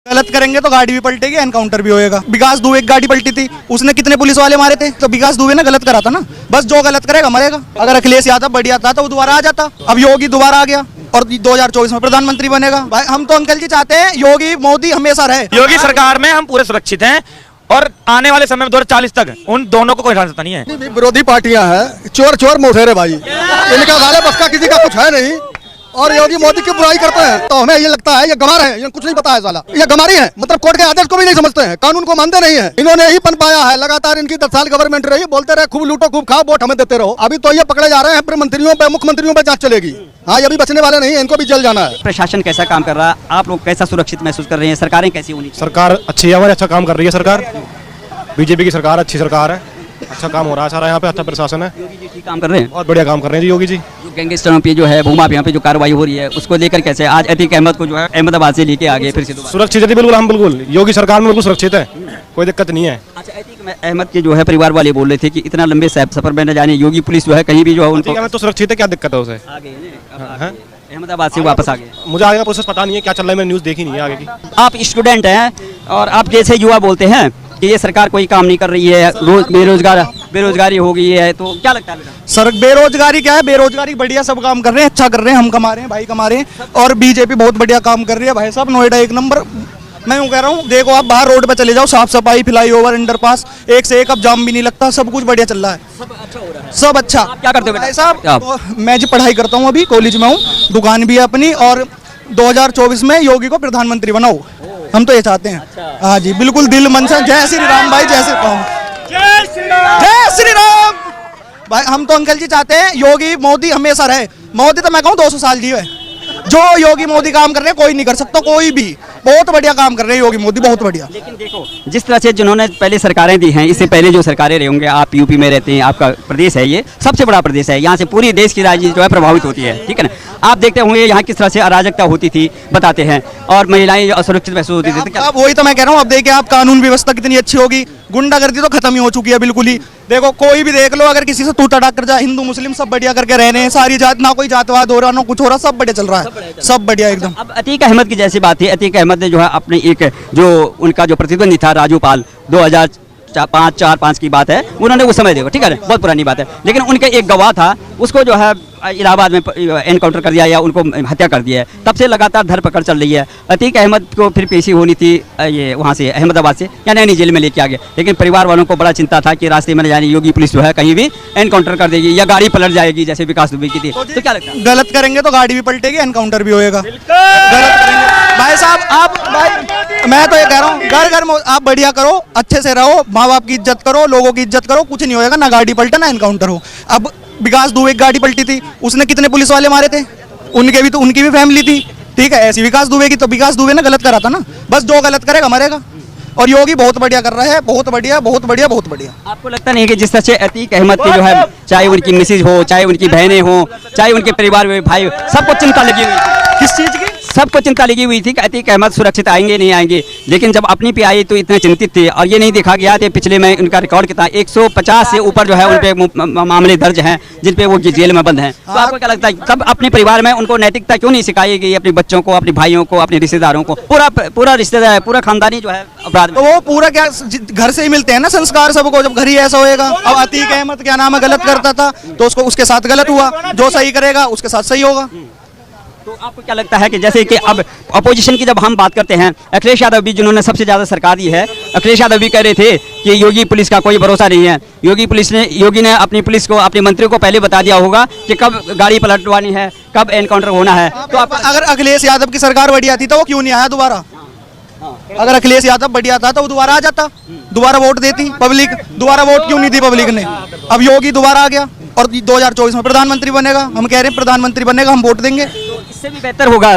गलत करेंगे तो गाड़ी भी पलटेगी, एनकाउंटर भी होएगा। विकास दुबे एक गाड़ी पलटी थी, उसने कितने पुलिस वाले मारे थे? तो विकास दुबे ने गलत करा था ना। बस जो गलत करेगा मरेगा। अगर अखिलेश यादव बढ़िया था तो वो दोबारा आ जाता। अब योगी दोबारा आ गया और 2024 में प्रधानमंत्री बनेगा। भाई हम तो अंकल जी चाहते हैं योगी मोदी हमेशा रहे। योगी सरकार में हम पूरे सुरक्षित हैं और आने वाले समय में 2040 तक उन दोनों को कोई हटा सकता नहीं है। विरोधी पार्टियां हैं, चोर चोर मोठेरे भाई, इनका वाले बस का किसी का कुछ है नहीं और योगी मोदी की बुराई करते हैं तो हमें ये लगता है ये गंवार है, ये कुछ नहीं पता है साला, ये गंवारी है। मतलब कोर्ट के आदेश को भी नहीं समझते हैं, कानून को मानते नहीं है। इन्होंने ही पन पाया है, लगातार इनकी 10 साल गवर्नमेंट रही, बोलते रहे खूब लूटो खूब खाओ वोट हमें देते रहो। अभी तो ये पकड़े जा रहे हैं, फिर मंत्रियों पे मुख्यमंत्रियों पे जांच चलेगी। हाँ, ये भी बचने वाले नहीं है, इनको भी जेल जाना है। प्रशासन कैसा काम कर रहा है, आप लोग कैसा सुरक्षित महसूस कर रहे हैं, सरकारें कैसी होनी चाहिए? सरकार अच्छी है, हमारे अच्छा काम कर रही है। सरकार बीजेपी की सरकार अच्छी सरकार है, अच्छा काम हो रहा है सारा, यहाँ पे अच्छा प्रशासन है। योगी जी ठीक काम कर रहे हैं, बहुत बढ़िया काम कर रहे हैं जी योगी जी। जो गैंगस्टरों पे जो है भूमा पे जो कार्रवाई हो रही है उसको लेकर कैसे आज अतीक अहमद को जो है अहमदाबाद से लेके आ गए फिर से दोबारा? सुरक्षित है बिल्कुल, हम बिल्कुल योगी सरकार में बिल्कुल सुरक्षित है, कोई दिक्कत नहीं है। अच्छा, अतीक अहमद के जो है परिवार वाले बोल रहे थे कि इतना लंबे सफर में न जाने योगी पुलिस जो है कहीं भी जो है उनको तो सुरक्षित है, क्या दिक्कत है उसे? अहमदाबाद से वापस आ गए। मुझे आगे का प्रोसेस पता नहीं है क्या चल रहा है, मैंने न्यूज़ देखी नहीं है आगे की। आप स्टूडेंट हैं और आप जैसे युवा बोलते हैं कि ये सरकार कोई काम नहीं कर रही है, रोज बेरोजगारी हो गई है, तो क्या लगता है बेटा? सर बेरोजगारी क्या है, बेरोजगारी बढ़िया, सब काम कर रहे हैं, अच्छा कर रहे हैं, हम कमा रहे हैं, भाई कमा रहे हैं। और बीजेपी बहुत बढ़िया काम कर रही है भाई साहब, नोएडा एक नंबर। मैं यूँ कह रहा हूँ, देखो आप बाहर रोड पे चले जाओ, साफ सफाई, फ्लाई ओवर, अंडरपास, एक से एक, अब जाम भी नहीं लगता, सब कुछ बढ़िया चल रहा है, सब अच्छा। क्या करते हो भाई साहब? तो मैं जी पढ़ाई करता हूँ, अभी कॉलेज में हूँ, दुकान भी है अपनी, और 2024 में योगी को प्रधानमंत्री बनाओ, हम तो ये चाहते हैं। हाँ जी, बिल्कुल दिल मन से। जय श्री राम भाई, जय श्री राम, जय श्री राम भाई। हम तो अंकल जी चाहते हैं योगी मोदी हमेशा रहे। मोदी तो मैं कहूँ 200 साल जीवे। जो योगी मोदी काम कर रहे हैं कोई नहीं कर सकता, कोई भी। बहुत बढ़िया काम कर रहे हैं योगी मोदी, बहुत बढ़िया। लेकिन देखो जिस तरह से जिन्होंने पहले सरकारें दी हैं, इससे पहले जो सरकारें रहे होंगे, आप यूपी में रहते हैं, आपका प्रदेश है, ये सबसे बड़ा प्रदेश है, यहाँ से पूरी देश की राजनीति जो है प्रभावित होती है, ठीक है ना? आप देखते होंगे यहाँ किस तरह से अराजकता होती थी, बताते हैं, और महिलाएं असुरक्षित महसूस होती थी। अब वही तो मैं कह रहा हूँ, अब देखिए आप कानून व्यवस्था कितनी अच्छी होगी, गुंडागर्दी तो खत्म ही हो चुकी है बिल्कुल ही। देखो कोई भी देख लो, अगर किसी से तू तड़ाक कर जाए, हिंदू मुस्लिम सब बढ़िया करके रहने हैं, सारी जात, ना कोई जातवाद हो रहा, ना कुछ हो रहा, सब बढ़िया चल रहा है, सब बढ़िया एकदम। अब अतीक अहमद की जैसी बात है, अतीक अहमद ने जो है अपने एक जो उनका जो प्रतिद्वंदी था राजू पाल, 2005 की बात है, उन्होंने उस समय देखो, ठीक है, बहुत पुरानी बात है, लेकिन उनके एक गवाह था, उसको जो है इलाहाबाद में एनकाउंटर कर दिया या उनको हत्या कर दिया है। तब से लगातार धरपकड़ चल रही है। अतीक अहमद को फिर पेशी होनी थी ये वहाँ से अहमदाबाद से, या नैनी जेल में लेके आ गए, लेकिन परिवार वालों को बड़ा चिंता था कि रास्ते में जाने योगी पुलिस जो है कहीं भी एनकाउंटर कर देगी या गाड़ी पलट जाएगी जैसे विकास दुबे की थी। तो क्या लगता है? गलत करेंगे तो गाड़ी भी पलटेगी, एनकाउंटर भी होएगा। गलत करेंगे भाई साहब, आप भाई मैं तो ये कह रहा हूँ, घर घर में आप बढ़िया करो, अच्छे से रहो, माँ बाप की इज्जत करो, लोगों की इज्जत करो, कुछ नहीं होएगा, ना गाड़ी पलटे ना एनकाउंटर हो। अब विकास दुबे एक गाड़ी पलटी थी, उसने कितने पुलिस वाले मारे थे? उनकी भी फैमिली थी, ठीक है, ऐसी विकास दुबे की, तो विकास दुबे ने गलत करा था ना। बस जो गलत करेगा मरेगा। और योगी बहुत बढ़िया कर रहा है, बहुत बढ़िया, बहुत बढ़िया, बहुत बढ़िया। आपको लगता नहीं कि जिस तरह से अतीक अहमद के जो है, चाहे उनकी मिसेज हो, चाहे उनकी बहनें हो, चाहे उनके परिवार में भाई, सबको चिंता लगी हुई थी? किस चीज की? सबको चिंता लगी हुई थी कि अतीक अहमद सुरक्षित आएंगे नहीं आएंगे, लेकिन जब अपनी पे आई तो इतने चिंतित थे, और ये नहीं देखा गया था पिछले में उनका रिकॉर्ड कितना, 150 से ऊपर जो है उन पे मामले दर्ज हैं जिन पे वो जेल में बंद हैं। तो आपको क्या लगता है तब अपने परिवार में उनको नैतिकता क्यों नहीं सिखाई गई, अपने बच्चों को, अपने भाइयों को, अपने रिश्तेदारों को? पूरा रिश्तेदार, पूरा खानदानी जो है अपराध, तो वो पूरा क्या घर से ही मिलते हैं ना संस्कार सबको, जब घर ही ऐसा होएगा। अब अतीक अहमद क्या नाम है, गलत करता था तो उसको उसके साथ गलत हुआ, जो सही करेगा उसके साथ सही होगा। तो आपको क्या लगता है कि जैसे कि अब अपोजिशन की जब हम बात करते हैं, अखिलेश यादव भी जिन्होंने सबसे ज़्यादा सरकार दी है, अखिलेश यादव भी कह रहे थे कि योगी पुलिस का कोई भरोसा नहीं है, योगी ने अपनी पुलिस को, अपने मंत्री को पहले बता दिया होगा कि कब गाड़ी पलटवानी है, कब एनकाउंटर होना है। तो आप अगर अखिलेश यादव की सरकार बढ़िया थी तो वो क्यों नहीं आया दोबारा? अगर अखिलेश यादव बढ़िया था तो वो दोबारा आ जाता, दोबारा वोट देती पब्लिक। दोबारा वोट क्यों नहीं दी पब्लिक ने? अब योगी दोबारा आ गया और 2024 में प्रधानमंत्री बनेगा, हम कह रहे हैं प्रधानमंत्री बनेगा, हम वोट देंगे। इससे भी बेहतर होगा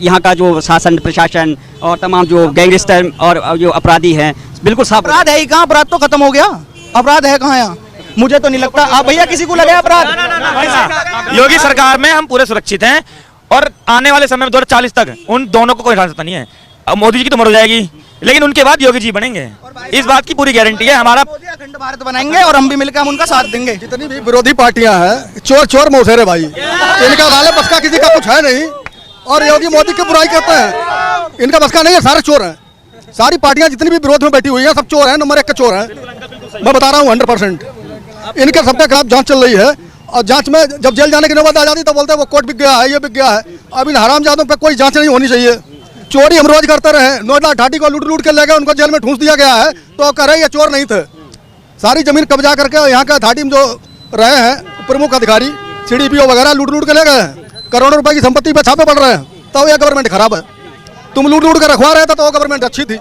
यहाँ का जो शासन प्रशासन और तमाम जो गैंगस्टर और जो अपराधी हैं, बिल्कुल साफ। अपराध है ही कहाँ? अपराध तो खत्म हो गया, अपराध है कहाँ यहाँ? मुझे तो नहीं लगता। आप भैया किसी को लगे अपराध? योगी सरकार में हम पूरे सुरक्षित हैं और आने वाले समय में 2040 तक उन दोनों को कोई हटा सकता नहीं है। अब मोदी जी की तो मर हो जाएगी, लेकिन उनके बाद योगी जी बनेंगे, इस बात की पूरी गारंटी है। हमारा अखंड भारत बनाएंगे और हम भी मिलकर हम उनका साथ देंगे। जितनी भी विरोधी पार्टियां हैं, चोर चोर मोठेरे भाई, इनका वाले बस का किसी का कुछ है नहीं और योगी मोदी की बुराई करते हैं, इनका बस का नहीं है, सारे चोर हैं। सारी पार्टियां जितनी भी विरोध में बैठी हुई हैं सब चोर हैं, नंबर 1 के चोर हैं। मैं बता रहा हूँ 100%। इनके सबके खिलाफ जांच चल रही है और जांच में जब जेल जाने की नौबत आ जाती तो बोलते हैं वो कोर्ट बिक गया है, ये बिक गया है। अब इन हरामजादों पे कोई जांच नहीं होनी चाहिए। चोरी हम रोज करते रहे, नोएडा ठाटी को लूट के ले गए, उनको जेल में ठूंस दिया गया है तो कह रहे ये चोर नहीं थे। सारी जमीन कब्जा करके यहाँ का ठाटी में जो रहे हैं प्रमुख अधिकारी CDPO वगैरह लूट के ले गए हैं। करोड़ों रुपए की संपत्ति पे छापे पड़ रहे हैं, तो ये गवर्नमेंट खराब है। तुम लूट के रखवा रहे थे तो वो गवर्नमेंट अच्छी थी।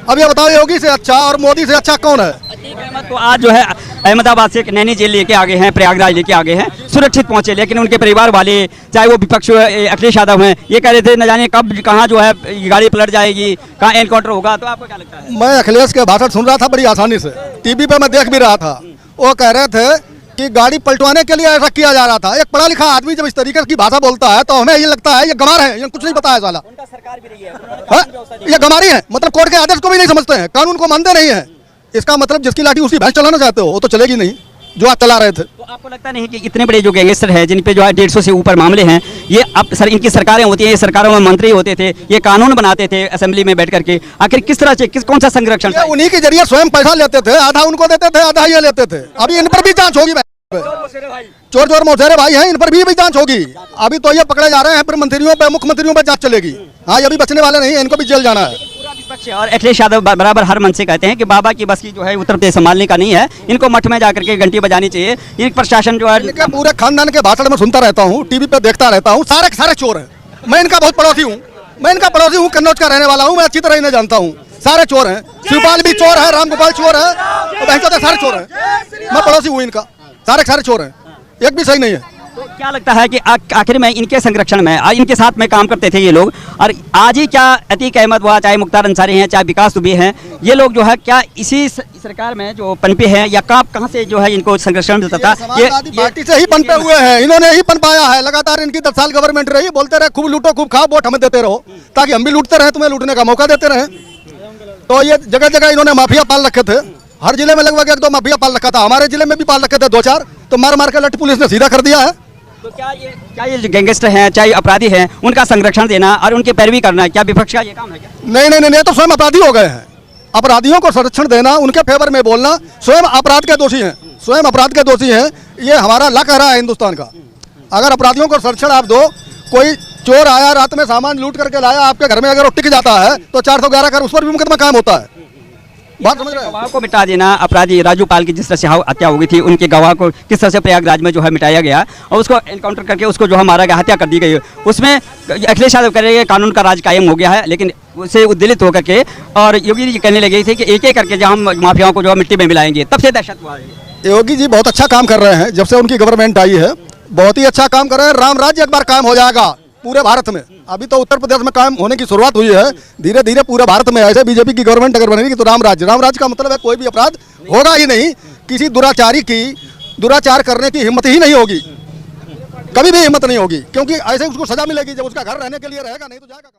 अब ये बताओ योगी से अच्छा और मोदी से अच्छा कौन है? अतीक अहमद तो आज जो है अहमदाबाद से नैनी जेल लेके आ गए हैं, प्रयागराज लेके आ गए हैं, सुरक्षित पहुंचे। लेकिन उनके परिवार वाले चाहे वो विपक्ष अखिलेश यादव हैं, ये कह रहे थे न जाने कब कहाँ जो है गाड़ी पलट जाएगी, कहाँ एनकाउंटर होगा। तो आपको क्या लगता है? मैं अखिलेश के भाषण सुन रहा था बड़ी आसानी से, टीवी पे मैं देख भी रहा था। वो कह रहे थे कि गाड़ी पलटवाने के लिए ऐसा किया जा रहा था। एक पढ़ा लिखा आदमी जब इस तरीके की भाषा बोलता है तो हमें ये लगता है ये गंवार है, ये कुछ नहीं पता है साला। सरकार भी रही है, ये गंवारी है, मतलब कोर्ट के आदेश को भी नहीं समझते हैं, कानून को मानते नहीं है। इसका मतलब जिसकी लाठी उसी भैंस चलाना चाहते हो वो तो चलेगी नहीं जो आप चला रहे थे। तो आपको लगता नहीं कि इतने बड़े जो गैंगस्टर हैं जिन पे जो है 150 से ऊपर मामले हैं, ये अब इनकी सरकारें होती हैं, ये सरकारों में मंत्री होते थे, ये कानून बनाते थे असेंबली में बैठ करके, आखिर किस तरह से कौन सा संरक्षण था? उन्हीं के जरिए स्वयं पैसा लेते थे, आधा उनको देते थे आधा ये लेते थे। अभी इन पर भी जांच होगी, चोर मौसेरे भाई हैं, इन पर भी जांच होगी। अभी तो ये पकड़े जा रहे हैं, फिर मंत्रियों पे मुख्यमंत्रियों पे जांच चलेगी। हाँ, ये भी बचने वाले नहीं, इनको भी जेल जाना है। विपक्ष और अखिलेश यादव बराबर हर मंच से कहते हैं कि बाबा की बस की जो है उत्तर प्रदेश संभालने का नहीं है, इनको मठ में जाकर के घंटी बजानी चाहिए। ये प्रशासन जो है इनके पूरे खानदान के भाषण में सुनता रहता हूँ, टीवी पे देखता रहता हूँ, सारे चोर हैं। मैं इनका बहुत पड़ोसी हूँ, कन्नौज का रहने वाला हूँ, मैं अच्छी तरह इन्हें जानता हूँ। सारे चोर हैं, शिवपाल भी चोर है, रामगोपाल चोर है, सारे चोर हैं। मैं पड़ोसी हूँ इनका, सारे चोर हैं, एक भी सही नहीं है। तो क्या लगता है कि आखिर में इनके संरक्षण में इनके साथ में काम करते थे ये लोग, और आज ही क्या अतीक अहमद हुआ, चाहे मुख्तार अंसारी हैं, चाहे विकास दुबे हैं, ये लोग जो है क्या इसी सरकार में जो पनपे हैं या कहाँ से जो है इनको संरक्षण मिलता था? ये पार्टी से ही पनपे हुए हैं, इन्होंने ही पनपाया है। लगातार इनकी 10 साल गवर्नमेंट रही, बोलते रहे खूब लूटो खूब खाओ, वोट हमें देते रहो ताकि हम भी लूटते रहे, तुम्हें लूटने का मौका देते रहे। तो ये जगह जगह इन्होंने माफिया पाल रखे थे, हर जिले में लगभग 1-2 माफिया पाल रखा था। हमारे जिले में भी पाल रखे थे 2-4, तो मार के लट पुलिस ने सीधा कर दिया है। तो क्या ये जो गैंगस्टर हैं, चाहे अपराधी हैं, उनका संरक्षण देना और उनकी पैरवी करना क्या विपक्ष का ये काम है क्या? नहीं, तो स्वयं अपराधी हो गए हैं। अपराधियों को संरक्षण देना, उनके फेवर में बोलना, स्वयं अपराध के दोषी हैं। ये हमारा लक रहा है हिंदुस्तान का। अगर अपराधियों को संरक्षण आप दो, कोई चोर आया रात में सामान लूट करके लाया आपके घर में, अगर वो टिक जाता है तो 411 कर उस पर भी मुकदमा कायम होता है। बात समझ रहे हैं? गवाह को मिटा देना, अपराधी राजू पाल की जिस तरह से हत्या हो गई थी, उनके गवाह को किस तरह से प्रयागराज में जो है मिटाया गया और उसको एनकाउंटर करके उसको जो है मारा गया, हत्या कर दी गई। उसमें अखिलेश यादव कह रहे हैं कानून का राज कायम हो गया है, लेकिन उससे उद्दलित होकर के और योगी जी कहने लगे थे कि एक करके जहाँ हम माफियाओं को जो है मिट्टी में मिलाएंगे, तब से दहशत हुआ है। योगी जी बहुत अच्छा काम कर रहे हैं, जब से उनकी गवर्नमेंट आई है बहुत ही अच्छा काम कर रहे हैं। राम राज्य एक बार कायम हो जाएगा पूरे भारत में। अभी तो उत्तर प्रदेश में कायम होने की शुरुआत हुई है, धीरे धीरे पूरे भारत में। ऐसे बीजेपी की गवर्नमेंट अगर बनेगी तो राम राज्य का मतलब है कोई भी अपराध होगा ही नहीं, किसी दुराचारी की दुराचार करने की हिम्मत ही नहीं होगी, कभी भी हिम्मत नहीं होगी, क्योंकि ऐसे उसको सजा मिलेगी जब उसका घर रहने के लिए रहेगा, नहीं तो जाएगा।